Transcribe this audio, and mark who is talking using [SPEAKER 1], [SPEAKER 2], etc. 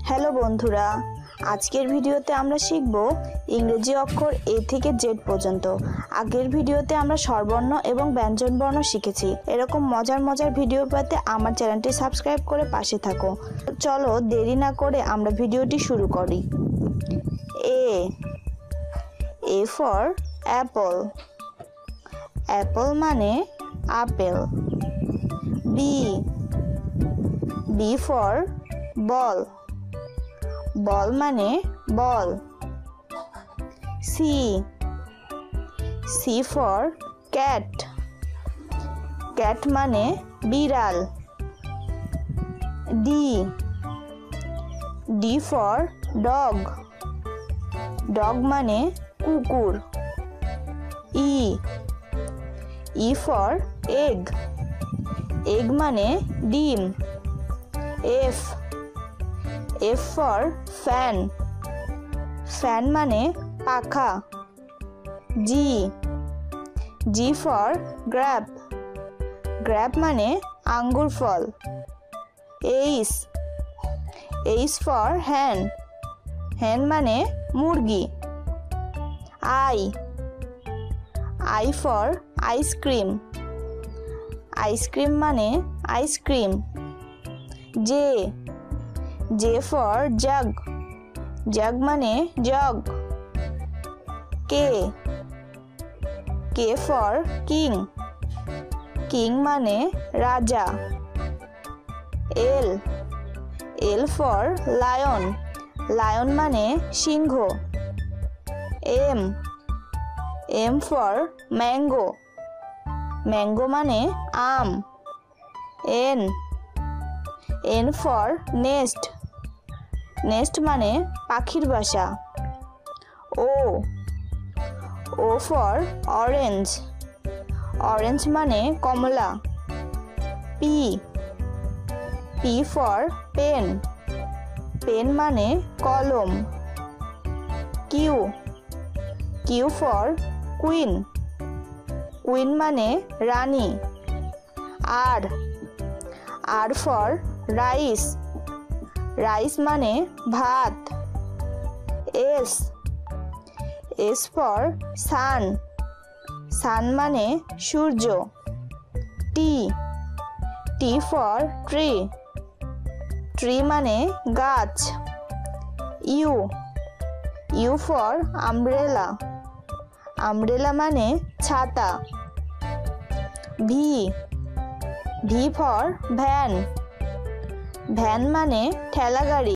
[SPEAKER 1] Hello বন্ধুরা, আজকের ভিডিওতে আমরা শিখব ইংরেজি অক্ষর এ থেকে জেড পর্যন্ত। আগের ভিডিওতে আমরা স্বরবর্ণ এবং ব্যঞ্জনবর্ণ শিখেছি। এরকম মজার মজার ভিডিও পেতে আমার চ্যানেলটি সাবস্ক্রাইব করে পাশে থাকো। চলো দেরি না করে আমরা ভিডিওটি শুরু করি। A for apple. অ্যাপল মানে আপেল। B for ball. বল মানে বল। C for cat. ক্যাট মানে বিড়াল। D for dog. ডগ মানে কুকুর। E for egg. এগ মানে ডিম। F for fan. ফ্যান মানে পাখা। G for grab. গ্র্যাপ মানে আঙ্গুর ফল। এইচ ফর হ্যান। হ্যান মানে মুরগি। I for ice cream. আইসক্রিম মানে আইসক্রিম। J for jug. জাগ মানে জগ। K for king. কিং মানে রাজা। L for lion. লায়ন মানে সিংহ। M for mango. ম্যাঙ্গো মানে আম। N for nest. নেস্ট মানে পাখির বাসা। O for orange. অরেঞ্জ মানে কমলা। P for pen. পেন মানে কলম। Q for queen. কুইন মানে রানী। R for rice. রাইস মানে ভাত। S for sun. সান মানে সূর্য। T for tree. ট্রি মানে গাছ। You for umbrella. আমব্রেলা মানে ছাতা। V for van. ভ্যান মানে ঠেলা গাড়ি।